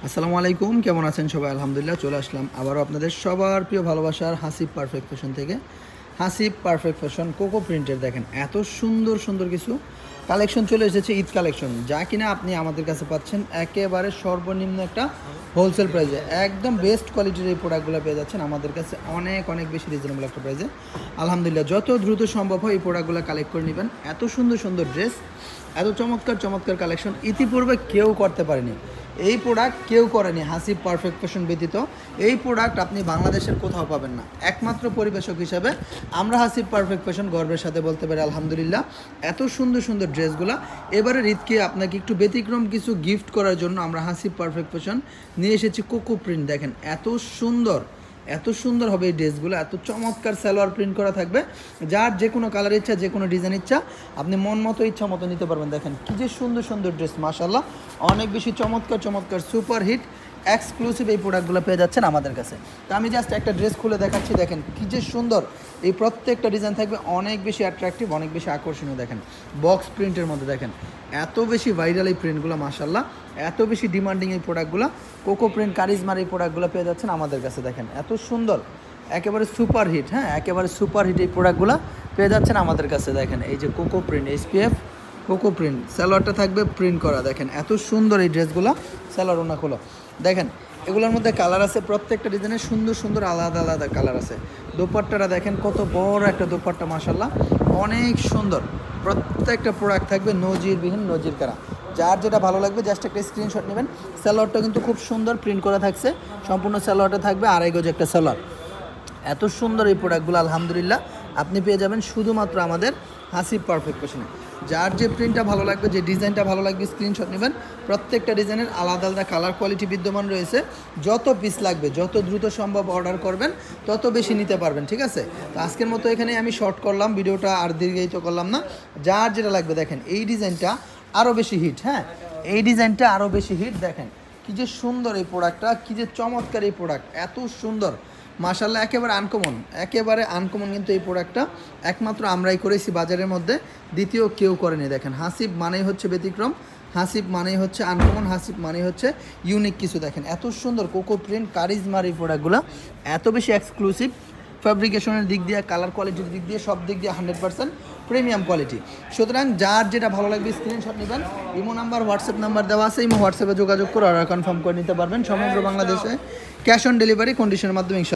আসসালামু আলাইকুম, কেমন আছেন সবাই? আলহামদুলিল্লাহ, চলে আসলাম আবারও আপনাদের সবার প্রিয় ভালোবাসার হাসিব পারফেক্ট ফ্যাশন থেকে। হাসিব পারফেক্ট ফ্যাশন কোকো প্রিন্টের দেখেন এত সুন্দর সুন্দর কিছু কালেকশন চলে এসেছে, ঈদ কালেকশন, যা কিনা আপনি আমাদের কাছে পাচ্ছেন একেবারে সর্বনিম্ন একটা হোলসেল প্রাইসে। একদম বেস্ট কোয়ালিটির এই প্রোডাক্টগুলো পেয়ে যাচ্ছেন আমাদের কাছে অনেক অনেক বেশি রিজনেবল একটা প্রাইসে। আলহামদুলিল্লাহ, যত দ্রুত সম্ভব হয় এই প্রোডাক্টগুলো কালেক্ট করে নেবেন। এত সুন্দর সুন্দর ড্রেস, এত চমৎকার চমৎকার কালেকশন ইতিপূর্বে কেউ করতে পারেনি। এই প্রোডাক্ট কেউ করেনি হাসিব পারফেক্ট ফ্যাশন ব্যতীত। এই প্রোডাক্ট আপনি বাংলাদেশের কোথাও পাবেন না। একমাত্র পরিবেশক হিসাবে আমরা হাসিব পারফেক্ট ফ্যাশন গর্বের সাথে বলতে পারি আলহামদুলিল্লাহ। এত সুন্দর সুন্দর ড্রেসগুলো এবারে ঈদকে আপনাকে একটু ব্যতিক্রম কিছু গিফট করার জন্য আমরা হাসিব পারফেক্ট ফ্যাশন নিয়ে এসেছি কোকো প্রিন্ট। দেখেন এত সুন্দর, এত সুন্দর হবে এই ড্রেসগুলো, এত চমৎকার সালোয়ার প্রিন্ট করা থাকবে। যার যে কোনো কালার ইচ্ছা, যে কোনো ডিজাইন ইচ্ছা, আপনি মন মতো ইচ্ছা মতো নিতে পারবেন। দেখেন কী যে সুন্দর সুন্দর ড্রেস, মাশাআল্লাহ, অনেক বেশি চমৎকার চমৎকার সুপার হিট এক্সক্লুসিভ এই প্রোডাক্টগুলো পেয়ে যাচ্ছেন আমাদের কাছে। তো আমি জাস্ট একটা ড্রেস খুলে দেখাচ্ছি, দেখেন কী যে সুন্দর। এই প্রত্যেকটা ডিজাইন থাকবে অনেক বেশি অ্যাট্রাকটিভ, অনেক বেশি আকর্ষণীয়। দেখেন বক্স প্রিন্টের মধ্যে, দেখেন এত বেশি ভাইরাল এই প্রিন্টগুলো, মাশাআল্লাহ, এত বেশি ডিমান্ডিং এই প্রোডাক্টগুলো। কোকো প্রিন্ট কারিজমার এই প্রোডাক্টগুলো পেয়ে যাচ্ছেন আমাদের কাছে। দেখেন এত সুন্দর, একেবারে সুপার হিট, হ্যাঁ একেবারে সুপার হিট এই প্রোডাক্টগুলো পেয়ে যাচ্ছেন আমাদের কাছে। দেখেন এই যে cocoa print SPF cocoa print, সালোয়ারটা থাকবে প্রিন্ট করা। দেখেন এত সুন্দর এই ড্রেসগুলো, সালোয়ার ওনা খোলো। দেখেন এগুলোর মধ্যে কালার আছে, প্রত্যেকটা ডিজাইনের সুন্দর সুন্দর আলাদা আলাদা কালার আছে। দোপাট্টাটা দেখেন কত বড় একটা দোপাট্টা, মাশাআল্লাহ, অনেক সুন্দর। প্রত্যেকটা প্রোডাক্ট থাকবে নজিরবিহীন, নজির করা। যার যেটা ভালো লাগবে জাস্ট একটা স্ক্রিনশট নেবেন। সালোয়ারটা কিন্তু খুব সুন্দর প্রিন্ট করা থাকছে, সম্পূর্ণ সালোয়ারটা থাকবে আড়াই গজ একটা সালোয়ার। এত সুন্দর এই প্রোডাক্টগুলো আলহামদুলিল্লাহ আপনি পেয়ে যাবেন শুধুমাত্র আমাদের হাসিব পারফেক্ট ফ্যাশনে। যার যে প্রিন্টটা ভালো লাগবে, যে ডিজাইনটা ভালো লাগবে, স্ক্রিনশট নেবেন। প্রত্যেকটা ডিজাইনের আলাদা আলাদা কালার কোয়ালিটি বিদ্যমান রয়েছে। যত পিস লাগবে যত দ্রুত সম্ভব অর্ডার করবেন, তত বেশি নিতে পারবেন, ঠিক আছে? তো আজকের মতো এখানে আমি শর্ট করলাম ভিডিওটা, আর দীর্ঘায়িত করলাম না। যার যেটা লাগবে, দেখেন এই ডিজাইনটা আরও বেশি হিট, হ্যাঁ এই ডিজাইনটা আরও বেশি হিট। দেখেন কী যে সুন্দর এই প্রোডাক্টটা, কী যে চমৎকার এই প্রোডাক্ট, এত সুন্দর, মাশাআল্লাহ, একেবারে আনকমন, একেবারে আনকমন। কিন্তু এই প্রোডাক্টটা একমাত্র আমরাই করেছি বাজারের মধ্যে, দ্বিতীয় কেউ করেনি। দেখেন হাসিব মানেই হচ্ছে ব্যতিক্রম, হাসিব মানেই হচ্ছে আনকমন, হাসিব মানেই হচ্ছে ইউনিক কিছু। দেখেন এত সুন্দর কোকো প্রিন্ট কারিজমার এই প্রোডাক্টগুলো এত বেশি এক্সক্লুসিভ, ফ্যাব্রিকেশনের দিক দিয়ে, কালার কোয়ালিটির দিক দিয়ে, সব দিক দিয়ে 100% প্রিমিয়াম কোয়ালিটি। সুতরাং যার যেটা ভালো লাগবে স্ক্রিনশট নেবেন। ইমো নাম্বার, হোয়াটসঅ্যাপ নাম্বার দেওয়া আছে, ইমো হোয়াটসঅ্যাপে যোগাযোগ করে অর্ডার কনফার্ম করে নিতে পারবেন। সমগ্র বাংলাদেশে ক্যাশ অন ডেলিভারি কন্ডিশনের মাধ্যমে।